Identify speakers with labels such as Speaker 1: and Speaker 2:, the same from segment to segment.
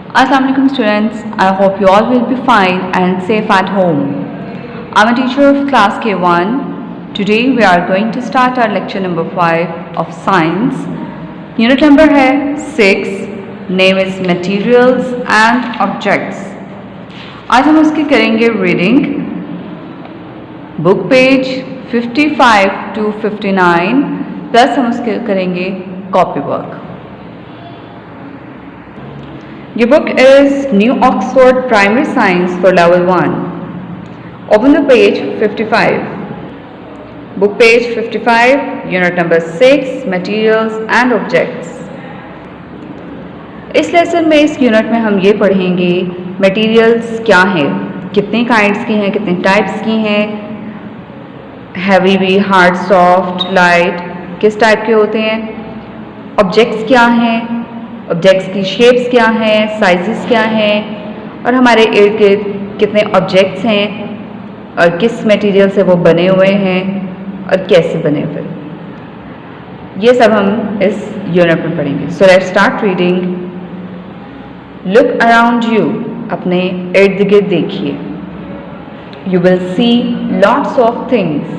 Speaker 1: Assalamu alaikum students, I hope you all will be fine and safe at home. I'm a teacher of class K1. Today we are going to start our lecture number 5 of science. Unit number है 6, name is materials and objects. आज हम उसकी करेंगे reading book page 55 to 59 plus हम उसके करेंगे copy work. Your book is New Oxford Primary Science for Level 1. Open the page 55. Book page 55, Unit number 6, Materials and Objects. इस lesson में इस यूनिट में हम ये पढ़ेंगे मटेरियल्स क्या हैं, कितने काइंड्स की हैं, कितने टाइप्स की हैं, हैवी भी, हार्ड, सॉफ्ट, लाइट, किस टाइप के होते हैं, ऑब्जेक्ट्स क्या हैं, ऑब्जेक्ट्स की शेप्स क्या हैं, साइजेस क्या हैं और हमारे इर्द गिर्द कितने ऑब्जेक्ट्स हैं और किस मटेरियल से वो बने हुए हैं और कैसे बने हुए, ये सब हम इस यूनिट में पढ़ेंगे. So let's start reading. Look around you, अपने इर्द गिर्द देखिए. You will see lots of things,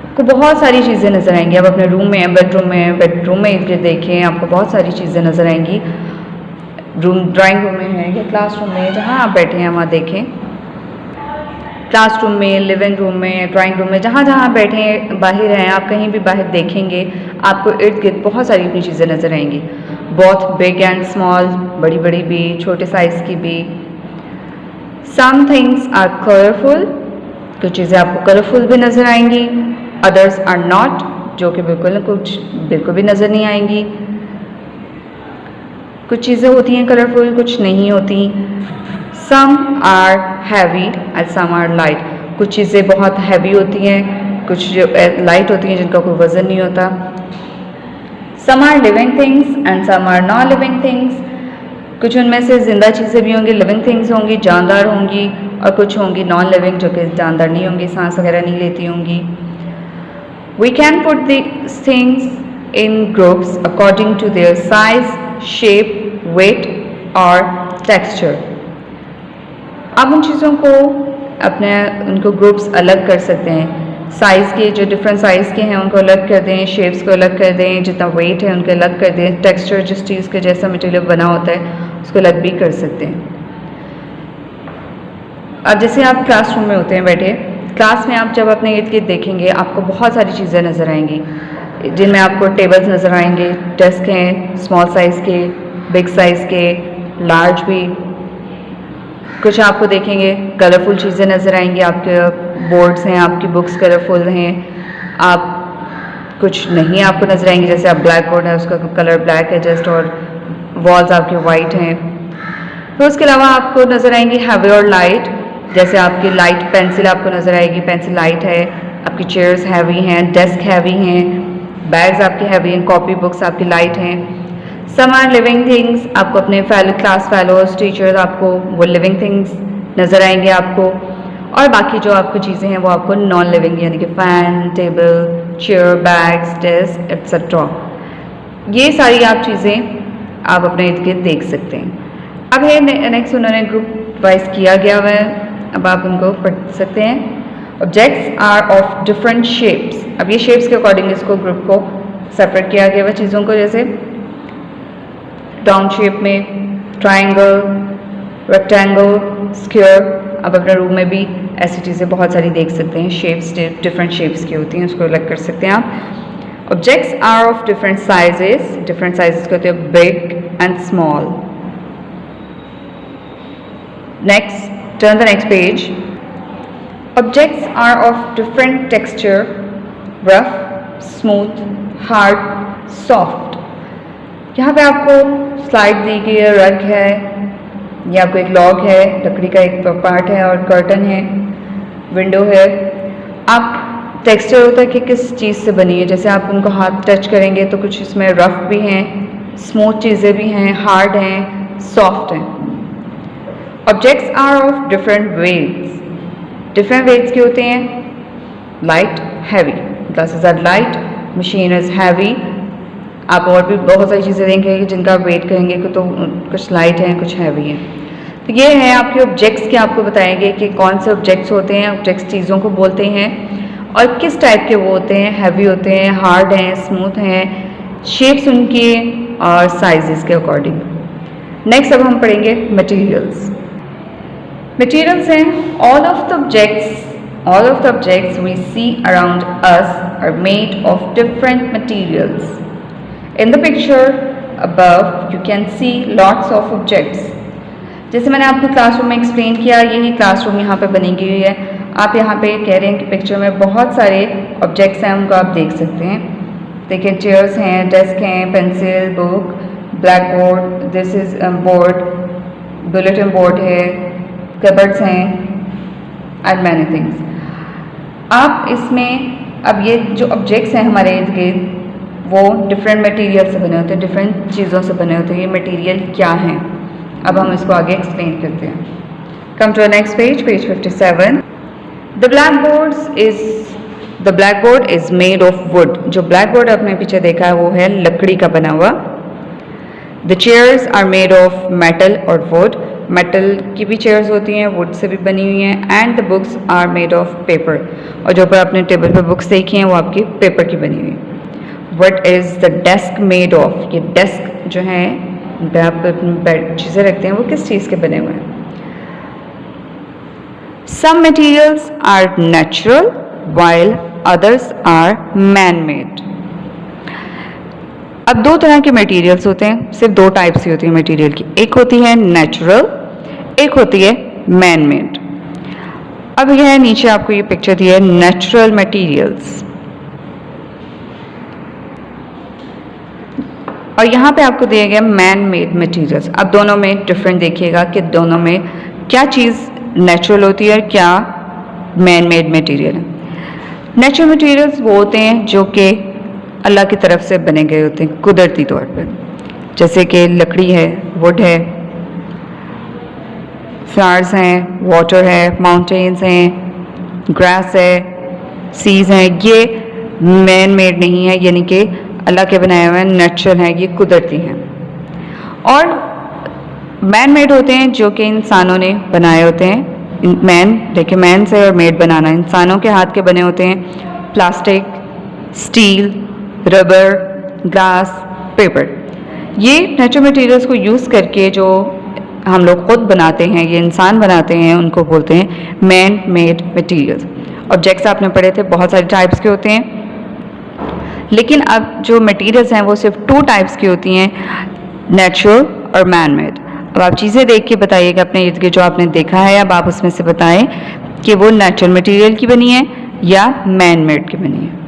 Speaker 1: आपको बहुत सारी चीज़ें नज़र आएंगी. आप अपने रूम में, बेडरूम में इधर देखें, आपको बहुत सारी चीज़ें नज़र आएंगी. ड्राइंग रूम में है या क्लासरूम में, जहाँ आप बैठे हैं वहाँ देखें. क्लासरूम में, लिविंग रूम में, ड्राइंग रूम में, जहाँ जहाँ बैठे हैं, बाहर हैं, आप कहीं भी बाहर देखेंगे आपको इर्द गिर्द बहुत सारी अपनी चीज़ें नज़र आएंगी. बहुत बिग एंड स्मॉल, बड़ी बड़ी भी, छोटे साइज़ की भी. सम थिंग्स आर कलरफुल, कुछ चीज़ें आपको कलरफुल भी नज़र आएंगी. अदर्स आर नॉट, जो कि बिल्कुल भी नज़र नहीं आएंगी. कुछ चीज़ें होती हैं कलरफुल, कुछ नहीं होती. Some are heavy and some are light, कुछ चीज़ें बहुत हैवी होती हैं, कुछ जो लाइट होती हैं जिनका कोई वज़न नहीं होता. Some are living things and some are non living things, कुछ उनमें से ज़िंदा चीज़ें भी होंगी, लिविंग थिंग्स होंगी, जानदार होंगी, और कुछ होंगी नॉन लिविंग जो कि जानदार नहीं होंगी, सांस वगैरह नहीं लेती होंगी. We can put these things in groups according to their size, shape, weight or texture. आप उन चीज़ों को उनको ग्रुप्स अलग कर सकते हैं. साइज़ के, जो डिफरेंट साइज़ के हैं उनको अलग कर दें, शेप्स को अलग कर दें, जितना वेट है उनको अलग कर दें, टेक्सचर जिस चीज़ के जैसा मटेरियल बना होता है उसको अलग भी कर सकते हैं. अब जैसे आप क्लासरूम में होते हैं बैठे, क्लास में आप जब अपने इर्द गिर्द देखेंगे आपको बहुत सारी चीज़ें नज़र आएंगी, जिनमें आपको टेबल्स नज़र आएंगे, डेस्क हैं, स्मॉल साइज़ के, बिग साइज़ के, लार्ज भी. कुछ आपको देखेंगे कलरफुल चीज़ें नज़र आएंगी, आपके बोर्ड्स हैं, आपकी बुक्स कलरफुल हैं. आप कुछ नहीं आपको नज़र आएंगी, जैसे आप ब्लैक बोर्ड है उसका कलर ब्लैक है जस्ट, और वॉल्स आपके वाइट हैं. तो उसके अलावा आपको नज़र आएंगी हैवी और लाइट, जैसे आपकी लाइट पेंसिल आपको नज़र आएगी, पेंसिल लाइट है. आपकी चेयर्स हैवी हैं, डेस्क हैवी हैं, बैग्स आपकी हैवी हैं, कॉपी बुक्स आपकी लाइट हैं. सम आर लिविंग थिंग्स, आपको अपने क्लास फेलोज, टीचर्स, आपको वो लिविंग थिंग्स नज़र आएंगे आपको. और बाकी जो आपको चीज़ें हैं वो आपको नॉन लिविंग, यानी कि fan, table, chair, bags, desk etcetera, ये सारी आप चीज़ें आप अपने इर्द गिर्द देख सकते हैं. अब है नेक्स्ट उन्होंने ग्रुप वाइज किया गया हुआ है, अब आप उनको पढ़ सकते हैं. Objects are of different shapes, अब ये शेप्स के अकॉर्डिंग इसको ग्रुप को सेपरेट किया गया हुआ चीज़ों को, जैसे राउंड शेप में, ट्रायंगल, रेक्टेंगल, स्क्वायर. आप अपने रूम में भी ऐसी चीज़ें बहुत सारी देख सकते हैं, शेप्स डिफरेंट शेप्स की होती हैं, उसको अलग कर सकते हैं आप. Objects are of different sizes, different sizes के होते हैं big and small. Next, turn the next page. Objects are of different texture, rough, smooth, hard, soft. यहाँ पे आपको स्लाइड दी गई है, रग है, ये आपको एक लॉग है, लकड़ी का एक पार्ट है और कर्टन है, विंडो है. आप टेक्सचर होता है कि किस चीज़ से बनी है, जैसे आप उनको हाथ टच करेंगे तो कुछ इसमें रफ भी हैं, स्मूथ चीज़ें भी हैं, हार्ड हैं, सॉफ्ट हैं. Objects are of different weights, different weights के होते हैं. Light, heavy, glasses are light, machine is heavy, आप और भी बहुत सारी चीज़ें देखेंगे जिनका आप वेट करेंगे कि तो कुछ लाइट हैं, कुछ हैवी हैं। तो ये है आपके ऑब्जेक्ट्स के आपको बताएंगे कि कौन से ऑब्जेक्ट्स होते हैं, ऑब्जेक्ट्स चीज़ों को बोलते हैं और किस टाइप के वो होते हैं, हैवी होते हैं, हार्ड हैं, स्मूथ हैं, शेप्स उनकी और साइजेस के अकॉर्डिंग। नेक्स्ट अब हम पढ़ेंगे मटेरियल्स। मटेरियल्स हैं all of the objects we see around us are made of different materials. In the picture above you can see lots of objects. जैसे मैंने आपको क्लासरूम में एक्सप्लेन किया, यही क्लासरूम यहाँ पे बनी हुई है। आप यहाँ पे कह रहे हैं कि पिक्चर में बहुत सारे ऑब्जेक्ट्स हैं, उनको आप देख सकते हैं। देखिए चेयर्स हैं, डेस्क हैं, pencil, book, black board, this is board, bulletin board है, कबर्ड्स हैं एंड मैनी थिंग्स। आप इसमें अब ये जो ऑब्जेक्ट्स हैं हमारे इर्द गिर्द वो डिफरेंट मटेरियल से बने होते हैं, डिफरेंट चीज़ों से बने होते हैं। ये मटेरियल क्या हैं, अब हम इसको आगे एक्सप्लेन करते हैं। Come to next page, page 57। The black board is made of wood. जो ब्लैक बोर्ड आपने पीछे देखा है वो है लकड़ी का बना हुआ। The chairs are made of metal और वुड। मेटल की भी चेयर्स होती हैं, वुड से भी बनी हुई हैं। And the books are made of paper. और जो पर आपने टेबल पे बुक्स देखी हैं वो आपकी पेपर की बनी हुई है। What is the desk made of. ये डेस्क जो है पे आप बेड चीज़ें रखते हैं वो किस चीज़ के बने हुए हैं। Some materials are natural while others are man made. अब दो तरह के मटेरियल्स होते हैं, सिर्फ दो टाइप्स की होती है मटेरियल की। एक होती है नेचुरल, एक होती है मैन मेड। अब यह नीचे आपको ये पिक्चर दी है नेचुरल मटेरियल्स, और यहाँ पे आपको दिए गए मैन मेड मटेरियल्स। अब दोनों में डिफरेंट देखिएगा कि दोनों में क्या चीज़ नेचुरल होती है और क्या मैन मेड मटेरियल है। नेचुरल मटेरियल्स वो होते हैं जो कि अल्लाह की तरफ से बने गए होते हैं कुदरती तौर पर, जैसे कि लकड़ी है, वुड है, फ्लावर्स हैं, वाटर है, माउंटेन्स हैं, ग्रास है, सीज हैं। ये मैन मेड नहीं है, यानी कि अल्लाह के बनाए हुए हैं, नेचुरल हैं, ये कुदरती हैं। और मैन मेड होते हैं जो कि इंसानों ने बनाए होते हैं। मैन देखिए, मैन से और मेड बनाना, इंसानों के हाथ के बने होते हैं। Plastic, steel, rubber, glass, paper, ये नेचुरल मटेरियल्स को यूज़ करके जो हम लोग खुद बनाते हैं, ये इंसान बनाते हैं, उनको बोलते हैं मैन मेड मटेरियल्स। ऑब्जेक्ट्स आपने पढ़े थे, बहुत सारे टाइप्स के होते हैं, लेकिन अब जो मटेरियल्स हैं वो सिर्फ टू टाइप्स की होती हैं, नेचुरल और मैन मेड। अब आप चीज़ें देख के बताइएगा अपने इर्द गिर्द जो आपने देखा है, अब आप उसमें से बताएं कि वो नेचुरल मटेरियल की बनी है या मैन मेड की बनी है।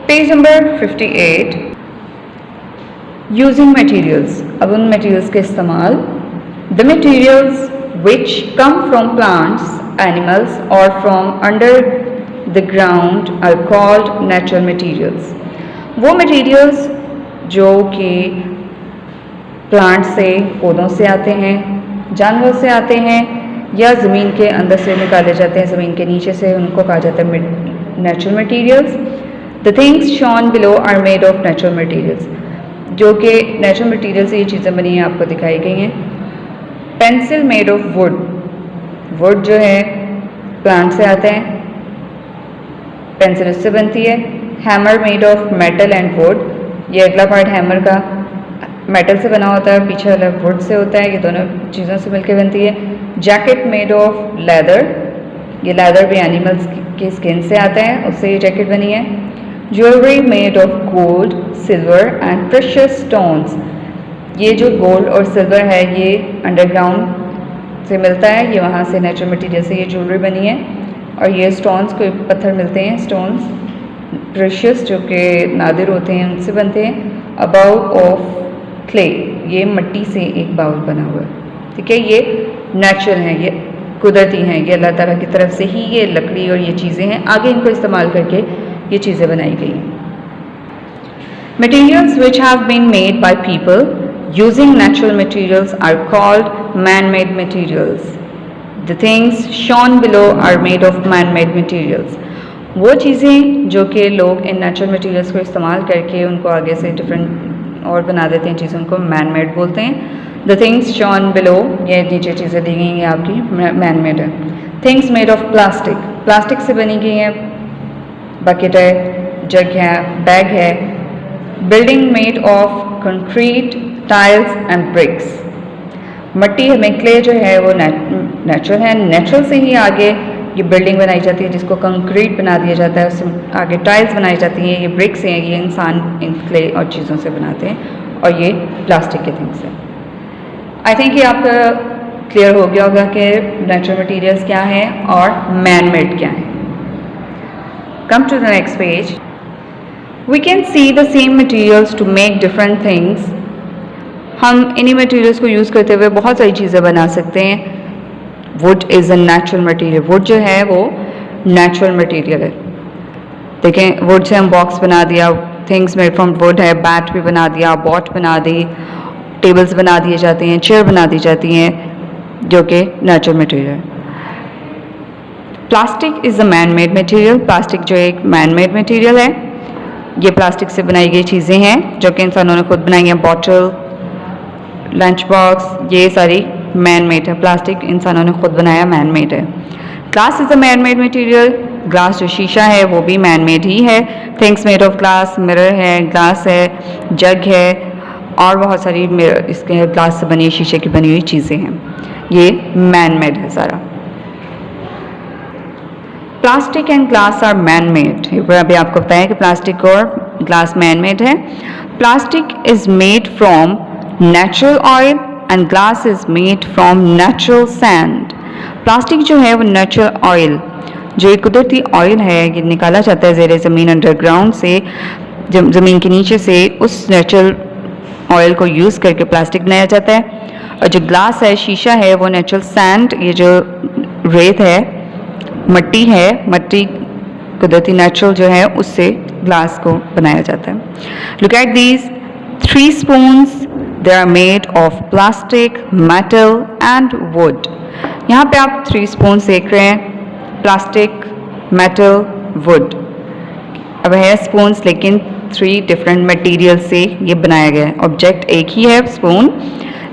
Speaker 1: Page number 58, using materials. अब उन मटेरियल्स के इस्तेमाल। The materials which come from plants, animals और from under the ground are called natural materials. वो मटेरियल्स जो कि प्लांट से, पौधों से आते हैं, जानवर से आते हैं, या ज़मीन के अंदर से निकाले जाते हैं, ज़मीन के नीचे से, उनको कहा जाता है natural materials. The things shown below are made of natural materials. जो कि नेचुरल मटेरियल से ये चीज़ें बनी हैं आपको दिखाई गई हैं। Pencil made of would, would जो है प्लांट से आता है, पेंसिल उससे बनती है। Hammer made of metal and would, ये अगला पार्ट हैमर का मेटल से बना होता है, पीछे वाला वुड से होता है, ये दोनों चीज़ों से मिलकर बनती है। जैकेट मेड ऑफ लेदर, ये लेदर भी एनिमल्स की स्किन से आता है, उससे ये जैकेट बनी है। Jewellery made of gold, silver and precious stones, ये जो गोल्ड और सिल्वर है ये अंडरग्राउंड से मिलता है, ये वहाँ से नेचुरल मटेरियल से ये ज्वेलरी बनी है। और ये स्टोन्स, कोई पत्थर मिलते हैं स्टोन्स, प्रेशियस जो कि नादिर होते हैं, उनसे बनते हैं। अ बाउल ऑफ क्ले, ये मिट्टी से एक बाउल बना हुआ है, ठीक है। ये नेचुरल हैं, ये कुदरती हैं, ये अल्लाह ताला की तरफ से ही ये लकड़ी और ये चीज़ें हैं, आगे इनको इस्तेमाल करके ये चीज़ें बनाई गई। Materials which have been made by people using natural materials are called man made materials. The things shown below are made of man made materials. वो चीज़ें जो कि लोग इन नेचुरल मटेरियल्स को इस्तेमाल करके उनको आगे से डिफरेंट और बना देते हैं चीज़ों को मैन मेड बोलते हैं। द थिंग्स शॉन बिलो, ये नीचे चीज़ें दी गई हैं आपकी, मैन मेड है। Things made of plastic, plastic से बनी गई हैं, बकेट है, जग है, बैग है। Building made of concrete, tiles and bricks, मट्टी हमें क्ले जो है वो नेचुरल है, नेचुरल से ही आगे ये बिल्डिंग बनाई जाती है जिसको कंक्रीट बना दिया जाता है, उससे आगे टाइल्स बनाई जाती हैं, ये ब्रिक्स हैं, ये इंसान इन क्ले और चीज़ों से बनाते हैं, और ये प्लास्टिक के थिंग्स हैं। आई थिंक ये आपका क्लियर हो गया होगा कि नेचुरल मटेरियल्स क्या हैं और मैन मेड क्या हैं। Come to the next page. We can see the same materials to make different things. हम इन्हीं मटेरियल्स को यूज़ करते हुए बहुत सारी चीज़ें बना सकते हैं। Would is a natural material, would जो है वो नेचुरल मटेरियल है। देखें, वुड से हम बॉक्स बना दिया, थिंग्स मेड फ्रॉम वुड है, बैट भी बना दिया, बॉट बना दी, टेबल्स बना दिए जाते हैं, चेयर बना दी जाती हैं, जो कि नेचुरल मटेरियल है। Plastic is a man made material, plastic जो एक मैन मेड मटेरियल है। ये प्लास्टिक से बनाई गई चीज़ें हैं जो कि इंसानों ने खुद बनाई हैं, बॉटल, लंच बॉक्स, ये सारी मैन मेड है। प्लास्टिक इंसानों ने खुद बनाया, मैन मेड है। Glass is a man made material, glass जो शीशा है वो भी मैन मेड ही है। Things made of glass, mirror है, ग्लास है, जग है, और बहुत सारी मिरर इसके ग्लास से बनी, शीशे की बनी हुई चीज़ें हैं, ये मैन मेड है सारा। Plastic and glass are man made, अभी आपको बताया कि प्लास्टिक और ग्लास मैन मेड है। Plastic is made from natural oil and glass is made from natural sand. Plastic जो है वो नेचुरल ऑयल, जो एक कुदरती ऑयल है, ये निकाला जाता है ज़ेरे ज़मीन अंडरग्राउंड से, ज़मीन के नीचे से, उस नेचुरल ऑयल को यूज़ करके प्लास्टिक बनाया जाता है। और जो ग्लास है, शीशा है, वो नेचुरल सैंड, ये जो रेत है, मट्टी है, मट्टी कुदरती नेचुरल जो है उससे ग्लास को बनाया जाता है। Look at these 3 spoons, they are made of plastic, metal and wood। यहाँ पे आप 3 spoons देख रहे हैं, प्लास्टिक, मेटल, वुड। अब है स्पून्स, लेकिन 3 डिफरेंट मटेरियल से ये बनाया गया है। ऑब्जेक्ट एक ही है स्पून,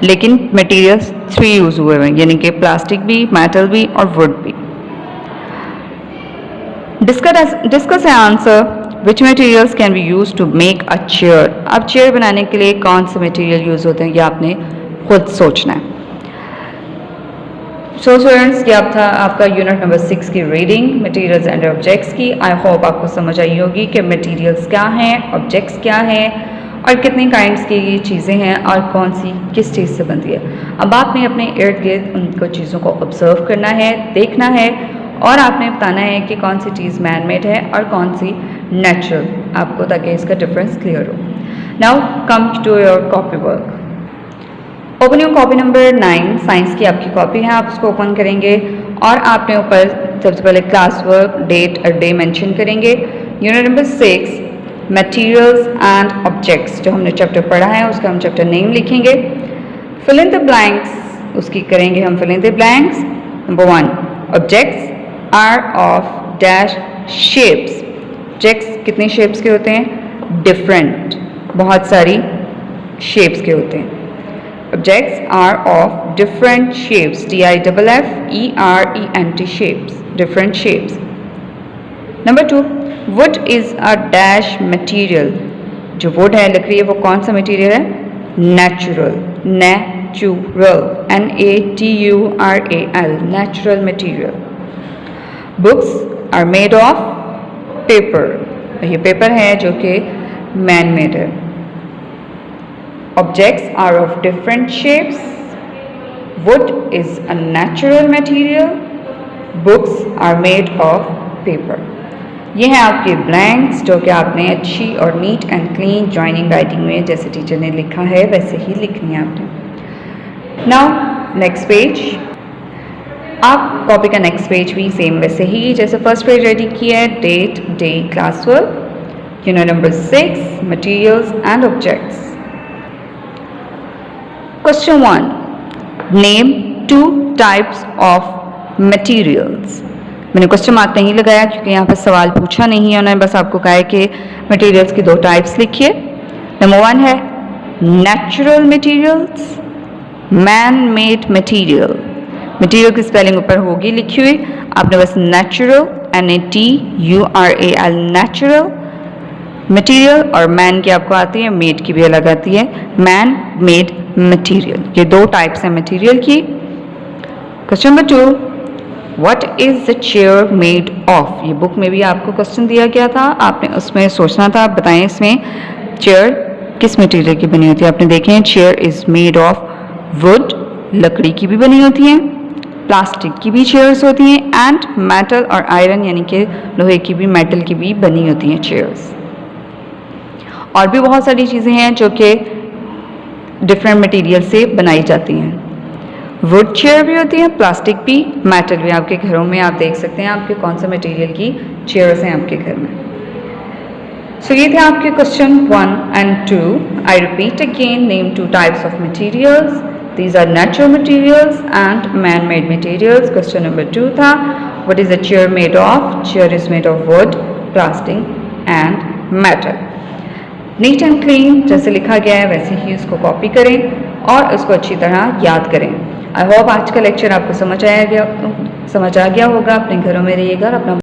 Speaker 1: लेकिन मटेरियल्स 3 यूज हुए हैं, यानी कि प्लास्टिक भी, मेटल भी और वुड भी। Discuss and answer which materials can be use to make a chair. अब चेयर बनाने के लिए कौन से मटेरियल यूज होते हैं, ये आपने खुद सोचना है। सो स्टूडेंट्स, ये आप था आपका यूनिट नंबर 6 की रीडिंग मटेरियल्स एंड ऑब्जेक्ट्स की। आई होप आपको समझ आई होगी कि मटेरियल्स क्या हैं, ऑब्जेक्ट्स क्या हैं, और कितने काइंड्स की ये चीज़ें हैं और कौन सी किस चीज़ से बनती है। अब आपने अपने इर्द गिर्द उनको चीज़ों को ऑब्जर्व करना है, देखना है, और आपने बताना है कि कौन सी चीज़ मैन मेड है और कौन सी नेचुरल, आपको, ताकि इसका डिफरेंस क्लियर हो। Now come to your copy work. Open your copy number 9, science की आपकी कॉपी है, आप उसको ओपन करेंगे और आपने ऊपर सबसे पहले क्लास वर्क, डेट और डे मेंशन करेंगे। Unit number 6 materials and objects, जो हमने चैप्टर पढ़ा है उसका हम चैप्टर नेम लिखेंगे। फिल इन द ब्लैंक्स, उसकी करेंगे हम fill in the blanks. Number 1, objects are of dash shapes. ऑब्जेक्ट्स कितने शेप्स के होते हैं, डिफरेंट, बहुत सारी शेप्स के होते हैं। Objects are of different shapes, DIFFERENT shapes, different shapes. Number 2, wood is a dash material। जो wood है, लकड़ी है, वो कौन सा मटेरियल है, natural, natural, NATURAL, natural material. Books are made of paper, ये पेपर है जो कि मैन मेड है। Objects are of different shapes. Wood is a natural material. Books are made of paper. ये हैं आपके ब्लैंक्स जो कि आपने अच्छी और neat and clean joining writing में जैसे टीचर ने लिखा है वैसे ही लिखनी है आपने। नाउ नेक्स्ट पेज, आप कॉपी का नेक्स्ट पेज भी सेम वैसे ही जैसे फर्स्ट पेज रेडी किया है, date, day, class work. Unit number 6 materials and objects. Question 1, name 2 types of materials। मैंने क्वेश्चन मार्क नहीं लगाया क्योंकि यहाँ पर सवाल पूछा नहीं है, उन्होंने बस आपको कहा है कि मटेरियल्स की 2 टाइप्स लिखिए। नंबर 1 है natural materials, man made material. Material की स्पेलिंग ऊपर होगी लिखी हुई, आपने बस नेचुरल NATURAL नेचुरल मटेरियल और मैन की आपको आती है, मेड की भी अलग आती है, मैन मेड मटेरियल। ये 2 टाइप्स हैं मटेरियल की। Question number 2, what is the chair made of? ये बुक में भी आपको क्वेश्चन दिया गया था, आपने उसमें सोचना था, आप बताएं इसमें चेयर किस मटेरियल की बनी होती है। आपने देखे हैं chair is made of would, लकड़ी की भी बनी होती हैं, प्लास्टिक की भी चेयर्स होती हैं, एंड मेटल और आयरन यानी कि लोहे की भी, मेटल की भी बनी होती हैं चेयर्स। और भी बहुत सारी चीज़ें हैं जो कि डिफरेंट मटेरियल से बनाई जाती हैं। वुड चेयर भी होती है, प्लास्टिक भी, मेटल भी। आपके घरों में आप देख सकते हैं आपके कौन सा मटेरियल की चेयर्स हैं आपके घर में। सो ये थे आपके question 1 and 2। I repeat again, name 2 types of materials. These are natural materials and man-made materials. Question number 2 था, what is a chair made of? Chair is made of wood, plastic and metal. Neat and clean जैसे लिखा गया है वैसे ही उसको copy करें और उसको अच्छी तरह याद करें। आई होप आज का लेक्चर आपको समझ आ गया होगा। अपने घरों में रहिएगा और अपना